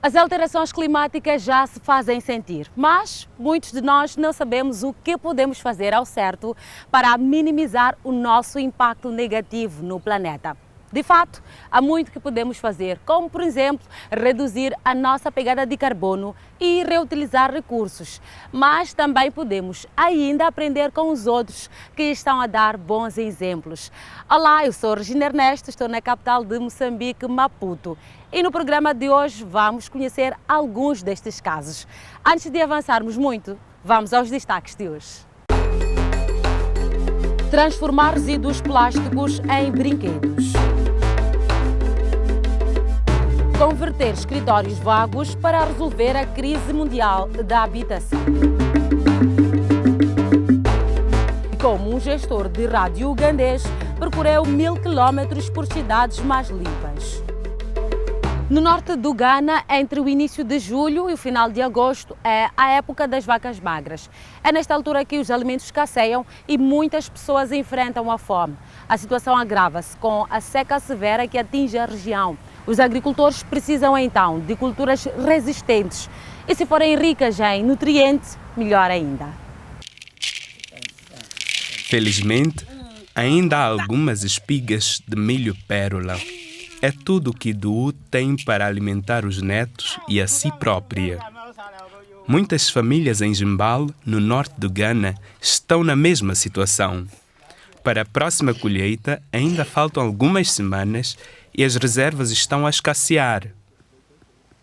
As alterações climáticas já se fazem sentir, mas muitos de nós não sabemos o que podemos fazer ao certo para minimizar o nosso impacto negativo no planeta. De fato, há muito que podemos fazer, como, por exemplo, reduzir a nossa pegada de carbono e reutilizar recursos. Mas também podemos ainda aprender com os outros que estão a dar bons exemplos. Olá, eu sou Regina Ernesto, estou na capital de Moçambique, Maputo. E no programa de hoje vamos conhecer alguns destes casos. Antes de avançarmos muito, vamos aos destaques de hoje. Transformar resíduos plásticos em brinquedos. Converter escritórios vagos para resolver a crise mundial da habitação. Como um gestor de rádio ugandês percorreu 1000 quilómetros por cidades mais limpas. No norte do Ghana, entre o início de julho e o final de agosto, é a época das vacas magras. É nesta altura que os alimentos escasseiam e muitas pessoas enfrentam a fome. A situação agrava-se com a seca severa que atinge a região. Os agricultores precisam então de culturas resistentes e, se forem ricas em nutrientes, melhor ainda. Felizmente, ainda há algumas espigas de milho pérola. É tudo o que Duu tem para alimentar os netos e a si própria. Muitas famílias em Jimbal, no norte do Ghana, estão na mesma situação. Para a próxima colheita, ainda faltam algumas semanas e as reservas estão a escassear.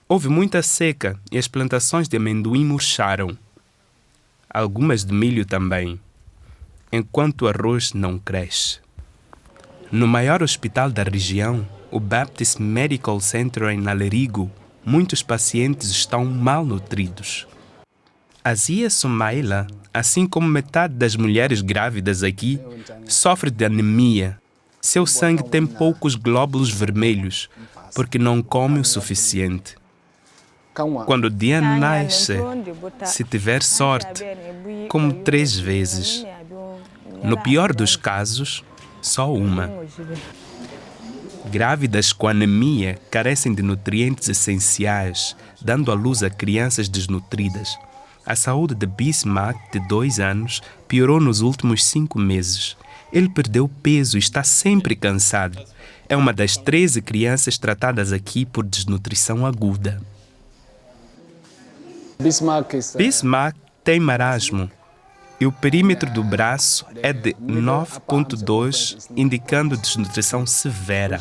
Houve muita seca e as plantações de amendoim murcharam. Algumas de milho também, enquanto o arroz não cresce. No maior hospital da região, o Baptist Medical Center em Alerigo, muitos pacientes estão malnutridos. A Zia Sumaila, assim como metade das mulheres grávidas aqui, sofre de anemia. Seu sangue tem poucos glóbulos vermelhos, porque não come o suficiente. Quando o dia nasce, se tiver sorte, come 3 vezes. No pior dos casos, só uma. Grávidas com anemia carecem de nutrientes essenciais, dando à luz a crianças desnutridas. A saúde de Bismarck, de 2 anos, piorou nos últimos 5 meses. Ele perdeu peso e está sempre cansado. É uma das 13 crianças tratadas aqui por desnutrição aguda. Bismarck tem marasmo e o perímetro do braço é de 9,2, indicando desnutrição severa.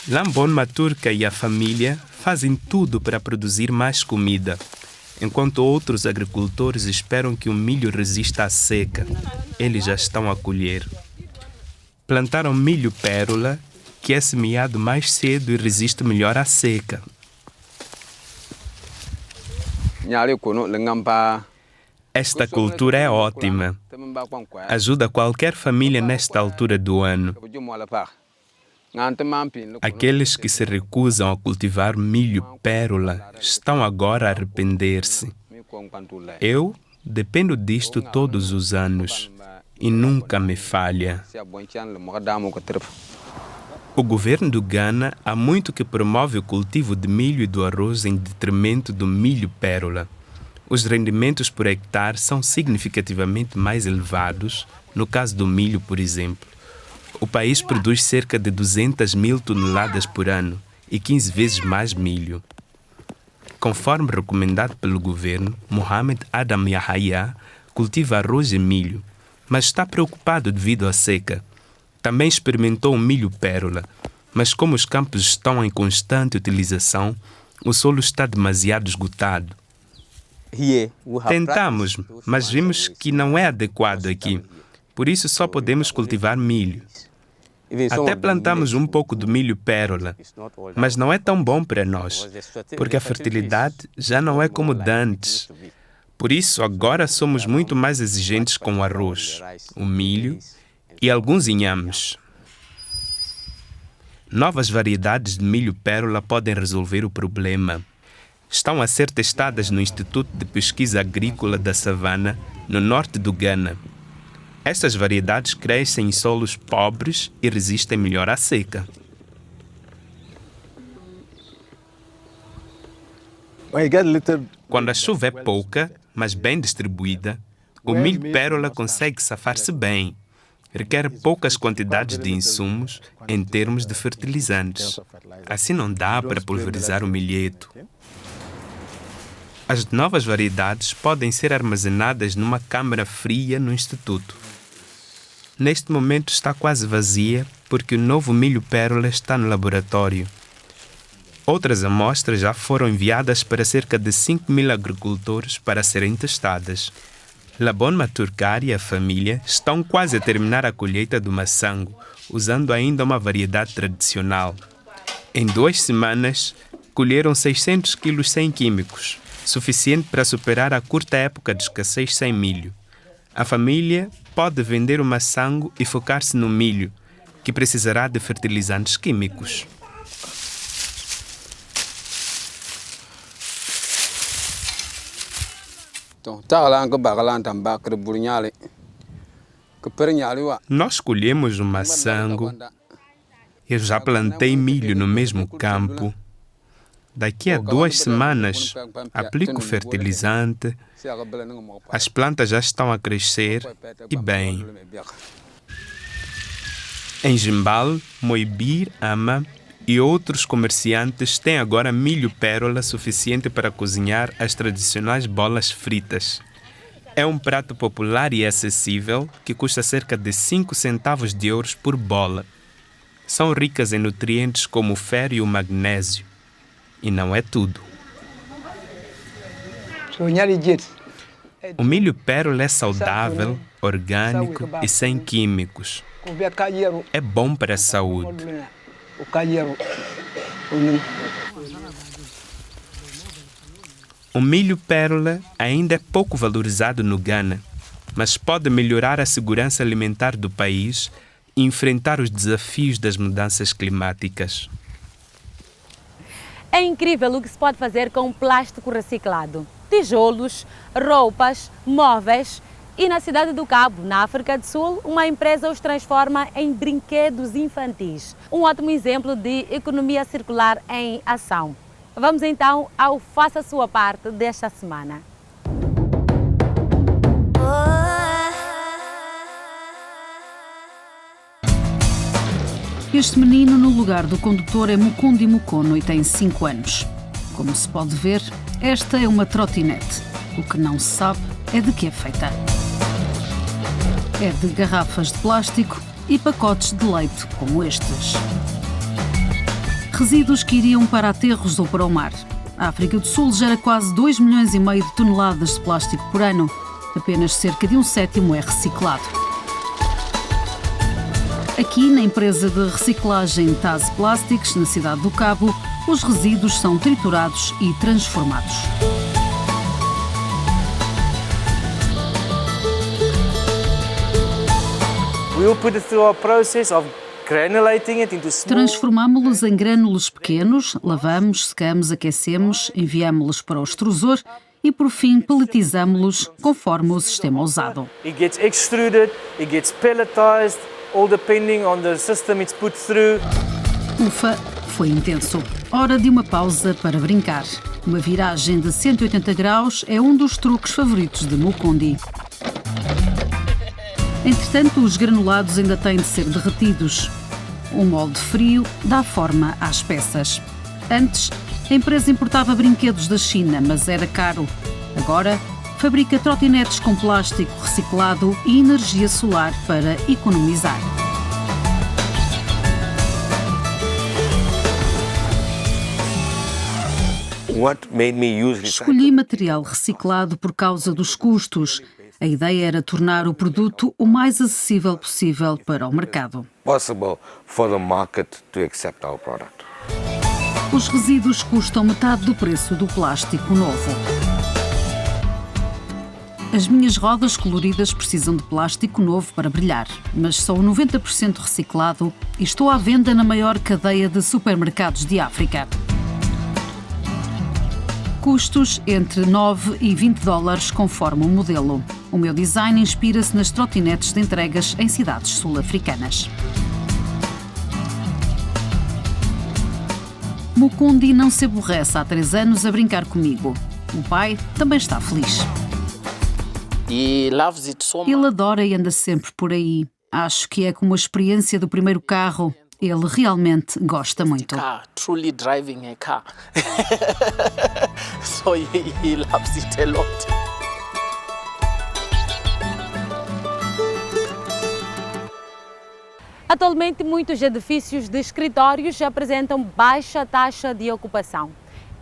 Lambon Maturka e a família fazem tudo para produzir mais comida, enquanto outros agricultores esperam que o milho resista à seca. Eles já estão a colher. Plantaram milho pérola, que é semeado mais cedo e resiste melhor à seca. Esta cultura é ótima. Ajuda qualquer família nesta altura do ano. Aqueles que se recusam a cultivar milho pérola estão agora a arrepender-se. Eu dependo disto todos os anos e nunca me falha. O governo do Ghana há muito que promove o cultivo de milho e do arroz em detrimento do milho pérola. Os rendimentos por hectare são significativamente mais elevados, no caso do milho, por exemplo. O país produz cerca de 200.000 toneladas por ano e 15 vezes mais milho. Conforme recomendado pelo governo, Mohamed Adam Yahya cultiva arroz e milho, mas está preocupado devido à seca. Também experimentou o milho pérola, mas como os campos estão em constante utilização, o solo está demasiado esgotado. Tentamos, mas vimos que não é adequado aqui. Por isso só podemos cultivar milho. Até plantamos um pouco de milho pérola, mas não é tão bom para nós, porque a fertilidade já não é como de antes. Por isso, agora somos muito mais exigentes com o arroz, o milho e alguns inhames. Novas variedades de milho pérola podem resolver o problema. Estão a ser testadas no Instituto de Pesquisa Agrícola da Savana, no norte do Ghana. Estas variedades crescem em solos pobres e resistem melhor à seca. Quando a chuva é pouca, mas bem distribuída, o milho pérola consegue safar-se bem. Requer poucas quantidades de insumos em termos de fertilizantes. Assim não dá para pulverizar o milheto. As novas variedades podem ser armazenadas numa câmara fria no Instituto. Neste momento está quase vazia porque o novo milho pérola está no laboratório. Outras amostras já foram enviadas para cerca de 5.000 agricultores para serem testadas. Labon Maturkar e a família estão quase a terminar a colheita do maçango, usando ainda uma variedade tradicional. Em 2 semanas, colheram 600 quilos sem químicos, suficiente para superar a curta época de escassez sem milho. A família pode vender o maçango e focar-se no milho, que precisará de fertilizantes químicos. Nós colhemos o maçango. Eu já plantei milho no mesmo campo. Daqui a 2 semanas, aplico fertilizante. As plantas já estão a crescer e bem. Em Jimbal, Moibir, Ama e outros comerciantes têm agora milho pérola suficiente para cozinhar as tradicionais bolas fritas. É um prato popular e acessível que custa cerca de 5 centavos de euros por bola. São ricas em nutrientes como o ferro e o magnésio. E não é tudo. O milho pérola é saudável, orgânico e sem químicos. É bom para a saúde. O milho pérola ainda é pouco valorizado no Ghana, mas pode melhorar a segurança alimentar do país e enfrentar os desafios das mudanças climáticas. É incrível o que se pode fazer com plástico reciclado. Tijolos, roupas, móveis. E na cidade do Cabo, na África do Sul, uma empresa os transforma em brinquedos infantis. Um ótimo exemplo de economia circular em ação. Vamos então ao Faça a Sua Parte desta semana. Este menino no lugar do condutor é Mukundi Mukono e tem 5 anos. Como se pode ver, esta é uma trotinete. O que não se sabe é de que é feita. É de garrafas de plástico e pacotes de leite como estes. Resíduos que iriam para aterros ou para o mar. A África do Sul gera quase 2,5 milhões de toneladas de plástico por ano. Apenas cerca de 1/7 é reciclado. Aqui, na empresa de reciclagem Taz Plastics, na cidade do Cabo, os resíduos são triturados e transformados. Transformámo-los em grânulos pequenos, lavamos, secamos, aquecemos, enviámo-los para o extrusor e, por fim, pelletizamo-los conforme o sistema usado. It gets extruded, it gets pelletized, all depending on the system it's put through. Ufa, foi intenso. Hora de uma pausa para brincar. Uma viragem de 180 graus é um dos truques favoritos de Mukundi. Entretanto, os granulados ainda têm de ser derretidos. O molde frio dá forma às peças. Antes, a empresa importava brinquedos da China, mas era caro. Agora, fabrica trotinetes com plástico reciclado e energia solar para economizar. Escolhi material reciclado por causa dos custos. A ideia era tornar o produto o mais acessível possível para o mercado. Os resíduos custam metade do preço do plástico novo. As minhas rodas coloridas precisam de plástico novo para brilhar, mas são 90% reciclado e estou à venda na maior cadeia de supermercados de África. Custos entre 9 e 20 dólares conforme o modelo. O meu design inspira-se nas trotinetes de entregas em cidades sul-africanas. Mukundi não se aborrece há 3 anos a brincar comigo. O pai também está feliz. Ele adora e anda sempre por aí. Acho que é como a experiência do primeiro carro. Ele realmente gosta muito. Truly driving a car. So he loves it a lot. Atualmente, muitos edifícios de escritórios apresentam baixa taxa de ocupação.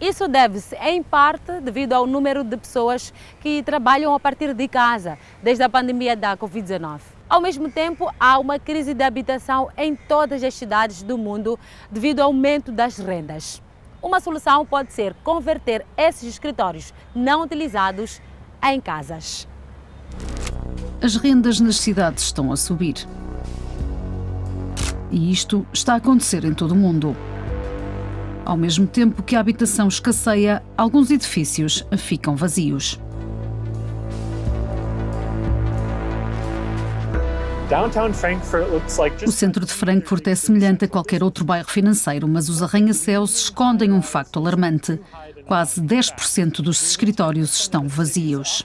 Isso deve-se, em parte, devido ao número de pessoas que trabalham a partir de casa, desde a pandemia da Covid-19. Ao mesmo tempo, há uma crise de habitação em todas as cidades do mundo devido ao aumento das rendas. Uma solução pode ser converter esses escritórios não utilizados em casas. As rendas nas cidades estão a subir. E isto está a acontecer em todo o mundo. Ao mesmo tempo que a habitação escasseia, alguns edifícios ficam vazios. O centro de Frankfurt é semelhante a qualquer outro bairro financeiro, mas os arranha-céus escondem um facto alarmante. Quase 10% dos escritórios estão vazios.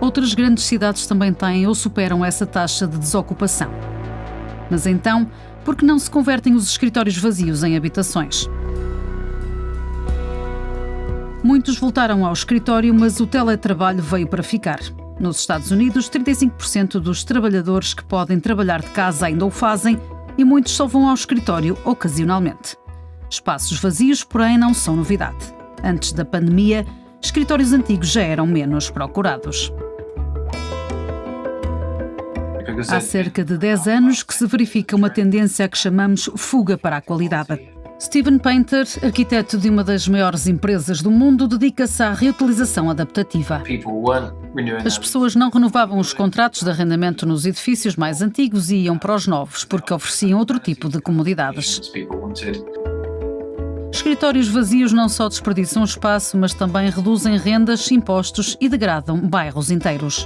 Outras grandes cidades também têm ou superam essa taxa de desocupação. Mas então, por que não se convertem os escritórios vazios em habitações? Muitos voltaram ao escritório, mas o teletrabalho veio para ficar. Nos Estados Unidos, 35% dos trabalhadores que podem trabalhar de casa ainda o fazem e muitos só vão ao escritório ocasionalmente. Espaços vazios, porém, não são novidade. Antes da pandemia, escritórios antigos já eram menos procurados. Há cerca de 10 anos que se verifica uma tendência a que chamamos fuga para a qualidade. Steven Painter, arquiteto de uma das maiores empresas do mundo, dedica-se à reutilização adaptativa. As pessoas não renovavam os contratos de arrendamento nos edifícios mais antigos e iam para os novos, porque ofereciam outro tipo de comodidades. Escritórios vazios não só desperdiçam espaço, mas também reduzem rendas, impostos e degradam bairros inteiros.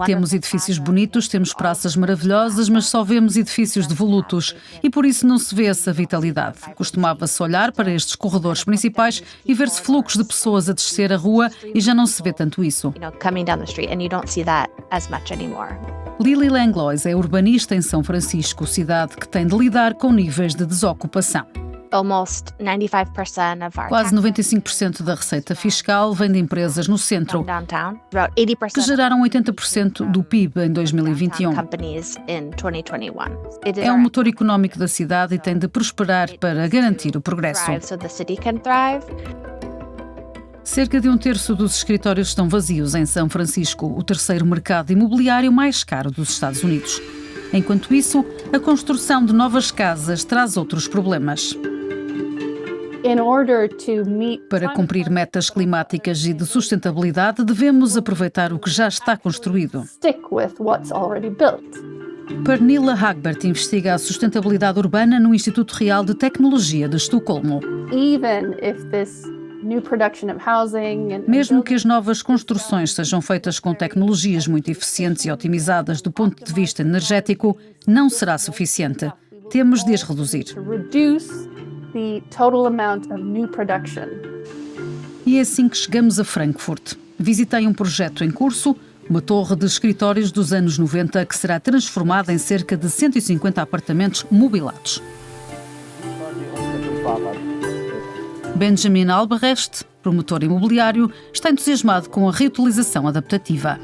Temos edifícios bonitos, temos praças maravilhosas, mas só vemos edifícios devolutos e por isso não se vê essa vitalidade. Costumava-se olhar para estes corredores principais e ver-se fluxos de pessoas a descer a rua e já não se vê tanto isso. Lily Langlois é urbanista em São Francisco, cidade que tem de lidar com níveis de desocupação. Quase 95% da receita fiscal vem de empresas no centro, que geraram 80% do PIB em 2021. É um motor económico da cidade e tem de prosperar para garantir o progresso. Cerca de 1/3 dos escritórios estão vazios em São Francisco, o terceiro mercado imobiliário mais caro dos Estados Unidos. Enquanto isso, a construção de novas casas traz outros problemas. Para cumprir metas climáticas e de sustentabilidade, devemos aproveitar o que já está construído. Pernilla Hagbert investiga a sustentabilidade urbana no Instituto Real de Tecnologia de Estocolmo. Mesmo que as novas construções sejam feitas com tecnologias muito eficientes e otimizadas do ponto de vista energético, não será suficiente. Temos de as reduzir. E é assim que chegamos a Frankfurt. Visitei um projeto em curso, uma torre de escritórios dos anos 90 que será transformada em cerca de 150 apartamentos mobilados. Benjamin Albrecht, promotor imobiliário, está entusiasmado com a reutilização adaptativa.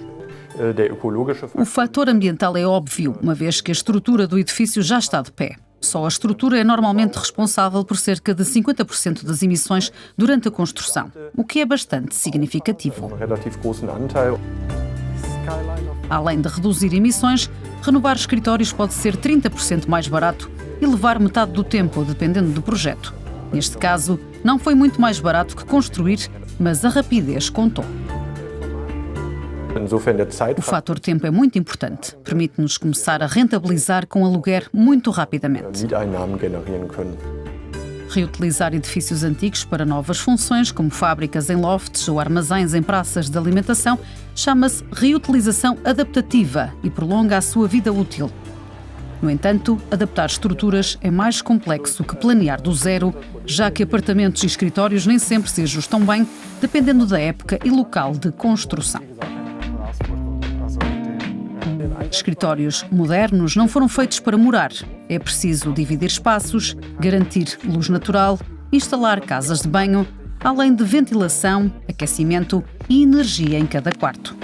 O fator ambiental é óbvio, uma vez que a estrutura do edifício já está de pé. Só a estrutura é normalmente responsável por cerca de 50% das emissões durante a construção, o que é bastante significativo. Além de reduzir emissões, renovar escritórios pode ser 30% mais barato e levar metade do tempo, dependendo do projeto. Neste caso, não foi muito mais barato que construir, mas a rapidez contou. O fator tempo é muito importante. Permite-nos começar a rentabilizar com aluguer muito rapidamente. Reutilizar edifícios antigos para novas funções, como fábricas em lofts ou armazéns em praças de alimentação, chama-se reutilização adaptativa e prolonga a sua vida útil. No entanto, adaptar estruturas é mais complexo que planear do zero, já que apartamentos e escritórios nem sempre se ajustam bem, dependendo da época e local de construção. Escritórios modernos não foram feitos para morar. É preciso dividir espaços, garantir luz natural, instalar casas de banho, além de ventilação, aquecimento e energia em cada quarto.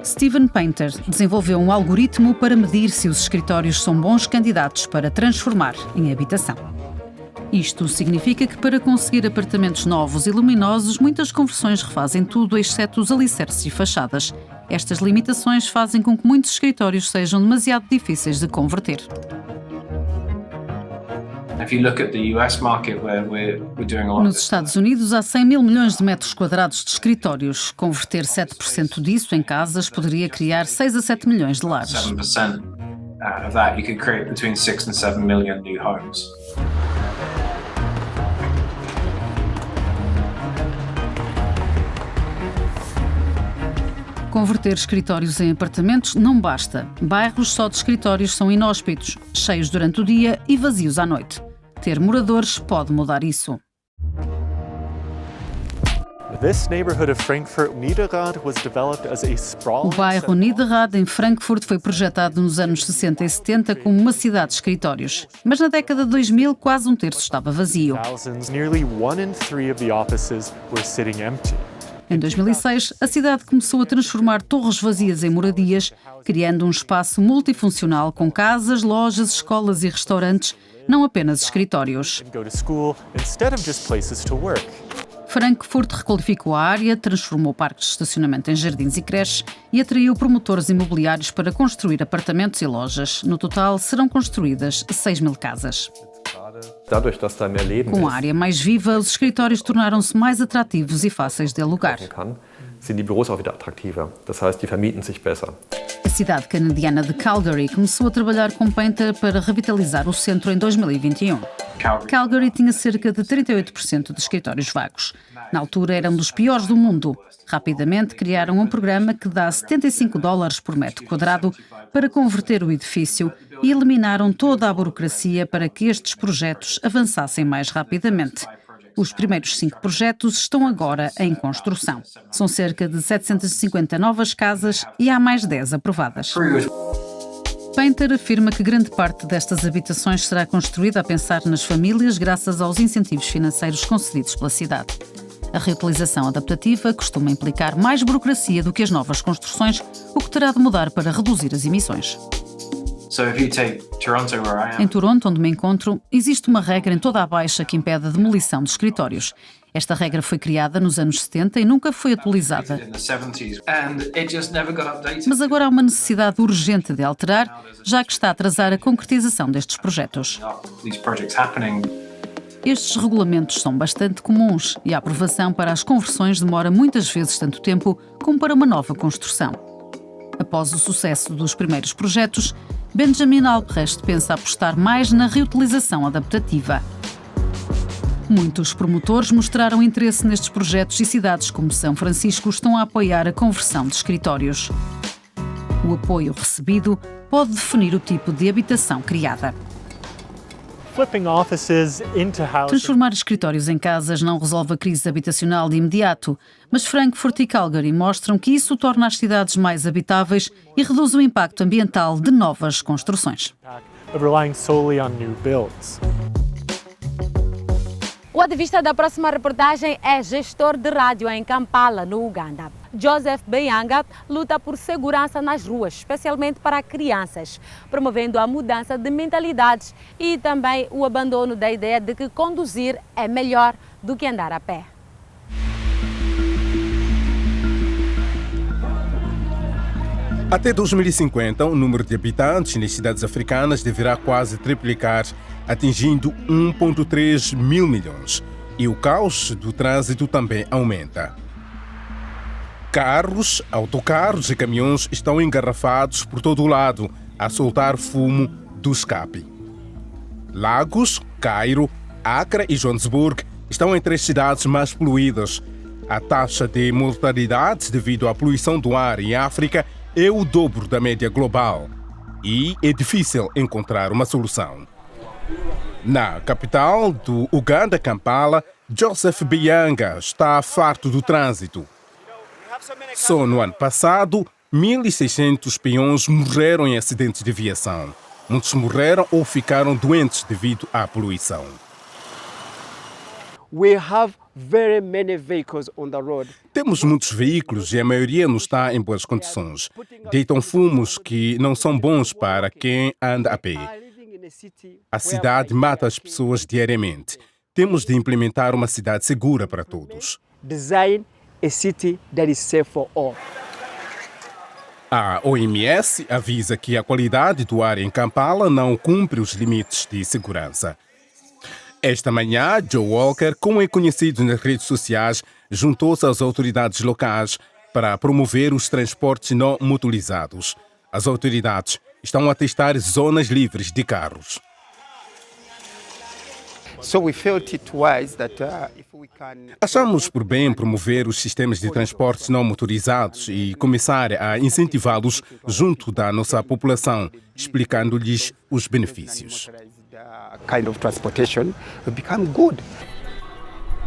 Steven Painter desenvolveu um algoritmo para medir se os escritórios são bons candidatos para transformar em habitação. Isto significa que, para conseguir apartamentos novos e luminosos, muitas conversões refazem tudo, exceto os alicerces e fachadas. Estas limitações fazem com que muitos escritórios sejam demasiado difíceis de converter. Nos Estados Unidos, há 100 mil milhões de metros quadrados de escritórios. Converter 7% disso em casas poderia criar 6 a 7 milhões de lares. Converter escritórios em apartamentos não basta. Bairros só de escritórios são inóspitos, cheios durante o dia e vazios à noite. Ter moradores pode mudar isso. O bairro Niederrad, em Frankfurt, foi projetado nos anos 60 e 70 como uma cidade de escritórios. Mas na década de 2000, quase um terço estava vazio. Em 2006, a cidade começou a transformar torres vazias em moradias, criando um espaço multifuncional com casas, lojas, escolas e restaurantes, não apenas escritórios. Frankfurt requalificou a área, transformou parques de estacionamento em jardins e creches e atraiu promotores imobiliários para construir apartamentos e lojas. No total, serão construídas 6 mil casas. Com a área mais viva, os escritórios tornaram-se mais atrativos e fáceis de alugar. A cidade canadiana de Calgary começou a trabalhar com Painter para revitalizar o centro em 2021. Calgary tinha cerca de 38% de escritórios vagos. Na altura, era um dos piores do mundo. Rapidamente criaram um programa que dá $75 por metro quadrado para converter o edifício e eliminaram toda a burocracia para que estes projetos avançassem mais rapidamente. Os primeiros 5 projetos estão agora em construção. São cerca de 750 novas casas e há mais 10 aprovadas. Painter afirma que grande parte destas habitações será construída a pensar nas famílias graças aos incentivos financeiros concedidos pela cidade. A reutilização adaptativa costuma implicar mais burocracia do que as novas construções, o que terá de mudar para reduzir as emissões. Em Toronto, onde me encontro, existe uma regra em toda a Baixa que impede a demolição de escritórios. Esta regra foi criada nos anos 70 e nunca foi atualizada. Mas agora há uma necessidade urgente de alterar, já que está a atrasar a concretização destes projetos. Estes regulamentos são bastante comuns e a aprovação para as conversões demora muitas vezes tanto tempo como para uma nova construção. Após o sucesso dos primeiros projetos, Benjamin Albrecht pensa apostar mais na reutilização adaptativa. Muitos promotores mostraram interesse nestes projetos e cidades como São Francisco estão a apoiar a conversão de escritórios. O apoio recebido pode definir o tipo de habitação criada. Transformar escritórios em casas não resolve a crise habitacional de imediato, mas Frankfurt e Calgary mostram que isso torna as cidades mais habitáveis e reduz o impacto ambiental de novas construções. O ativista da próxima reportagem é gestor de rádio em Kampala, no Uganda. Joseph Beyanga luta por segurança nas ruas, especialmente para crianças, promovendo a mudança de mentalidades e também o abandono da ideia de que conduzir é melhor do que andar a pé. Até 2050, o número de habitantes nas cidades africanas deverá quase triplicar, atingindo 1,3 mil milhões. E o caos do trânsito também aumenta. Carros, autocarros e caminhões estão engarrafados por todo o lado, a soltar fumo do escape. Lagos, Cairo, Accra e Johannesburg estão entre as cidades mais poluídas. A taxa de mortalidade devido à poluição do ar em África é o dobro da média global e é difícil encontrar uma solução. Na capital do Uganda, Kampala, Joseph Bianga está farto do trânsito. Só no ano passado, 1.600 peões morreram em acidentes de viação. Muitos morreram ou ficaram doentes devido à poluição. We have very many vehicles on the road. Temos muitos veículos e a maioria não está em boas condições. Deitam fumos que não são bons para quem anda a pé. A cidade mata as pessoas diariamente. Temos de implementar uma cidade segura para todos. Design a city that is safe for all. A OMS avisa que a qualidade do ar em Kampala não cumpre os limites de segurança. Esta manhã, Joe Walker, como é conhecido nas redes sociais, juntou-se às autoridades locais para promover os transportes não motorizados. As autoridades estão a testar zonas livres de carros. So we felt it wise that if we can... Achamos por bem promover os sistemas de transportes não motorizados e começar a incentivá-los junto da nossa população, explicando-lhes os benefícios. Kind of transportation will become good.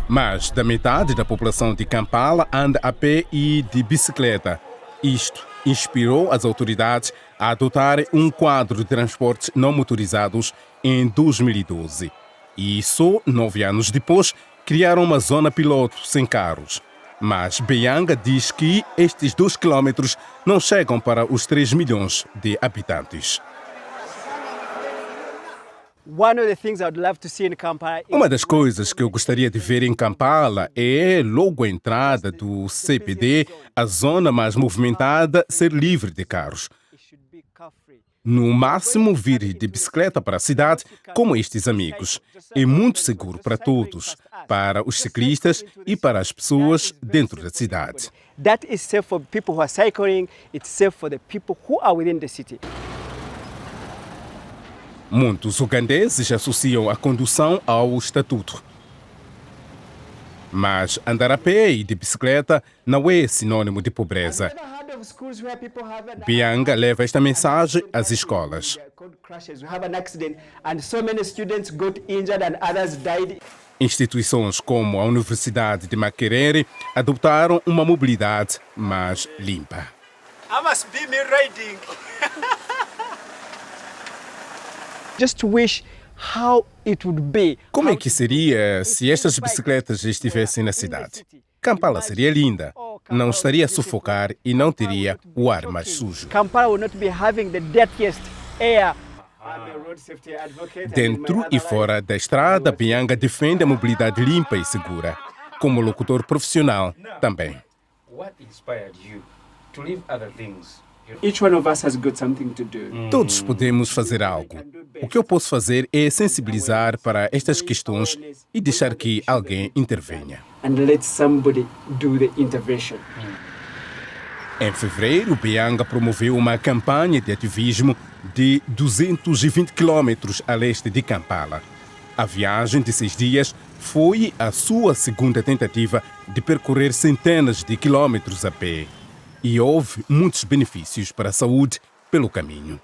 Mas da metade da população de Kampala anda a pé e de bicicleta. Isto inspirou as autoridades a adotarem um quadro de transportes não motorizados em 2012. E só 9 anos depois criaram uma zona piloto sem carros. Mas Bianga diz que estes 2 quilômetros não chegam para os 3 milhões de habitantes. Uma das coisas que eu gostaria de ver em Kampala é, logo à entrada do CBD, a zona mais movimentada ser livre de carros. No máximo, vir de bicicleta para a cidade, como estes amigos. É muito seguro para todos, para os ciclistas e para as pessoas dentro da cidade. That is safe for people who are cycling, it's safe for the people who are within the city. Muitos ugandeses associam a condução ao estatuto. Mas andar a pé e de bicicleta não é sinônimo de pobreza. Bianga leva esta mensagem às escolas. Instituições como a Universidade de Makerere adotaram uma mobilidade mais limpa. I must be me riding. Just wish how it would be. Como é que seria se estas bicicletas estivessem na cidade? Kampala seria linda, não estaria a sufocar e não teria o ar mais sujo. Kampala will not be having the dirtiest air. Dentro e fora da estrada, Bianga defende a mobilidade limpa e segura. Como locutor profissional, também. What inspired you to leave other things? Each one of us has got something to do. Todos podemos fazer algo. O que eu posso fazer é sensibilizar para estas questões e deixar que alguém intervenha. And let somebody do the intervention. Em fevereiro, Bianga promoveu uma campanha de ativismo de 220 quilômetros a leste de Kampala. A viagem de 6 dias foi a sua segunda tentativa de percorrer centenas de quilômetros a pé. E houve muitos benefícios para a saúde pelo caminho.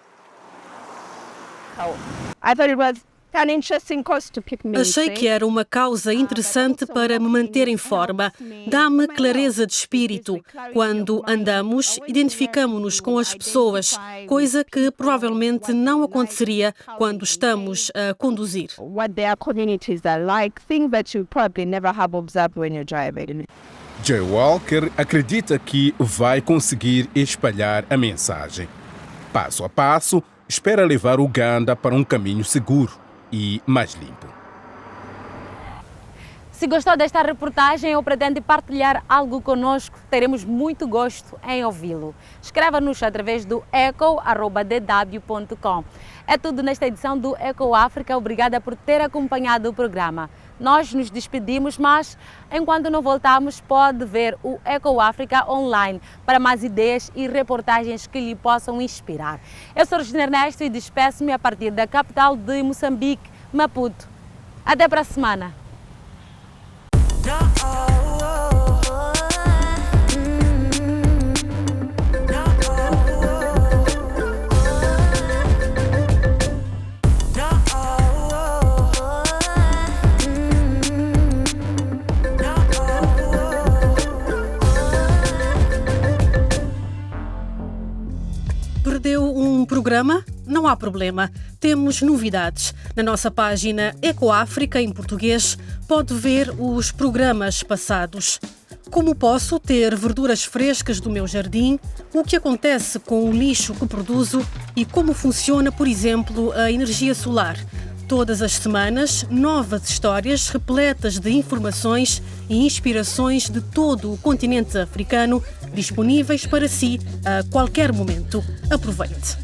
Achei que era uma causa interessante para me manter em forma. Dá-me clareza de espírito. Quando andamos, identificamos-nos com as pessoas, coisa que provavelmente não aconteceria quando estamos a conduzir. Joe Walker acredita que vai conseguir espalhar a mensagem. Passo a passo, espera levar Uganda para um caminho seguro e mais limpo. Se gostou desta reportagem ou pretende partilhar algo conosco, teremos muito gosto em ouvi-lo. Escreva-nos através do eco@dw.com. É tudo nesta edição do Eco África. Obrigada por ter acompanhado o programa. Nós nos despedimos, mas enquanto não voltamos, pode ver o Eco África online para mais ideias e reportagens que lhe possam inspirar. Eu sou Regina Ernesto e despeço-me a partir da capital de Moçambique, Maputo. Até para a semana. há problema. Temos novidades. Na nossa página EcoAfrica, em português, pode ver os programas passados. Como posso ter verduras frescas do meu jardim? O que acontece com o lixo que produzo? E como funciona, por exemplo, a energia solar? Todas as semanas, novas histórias repletas de informações e inspirações de todo o continente africano, disponíveis para si a qualquer momento. Aproveite!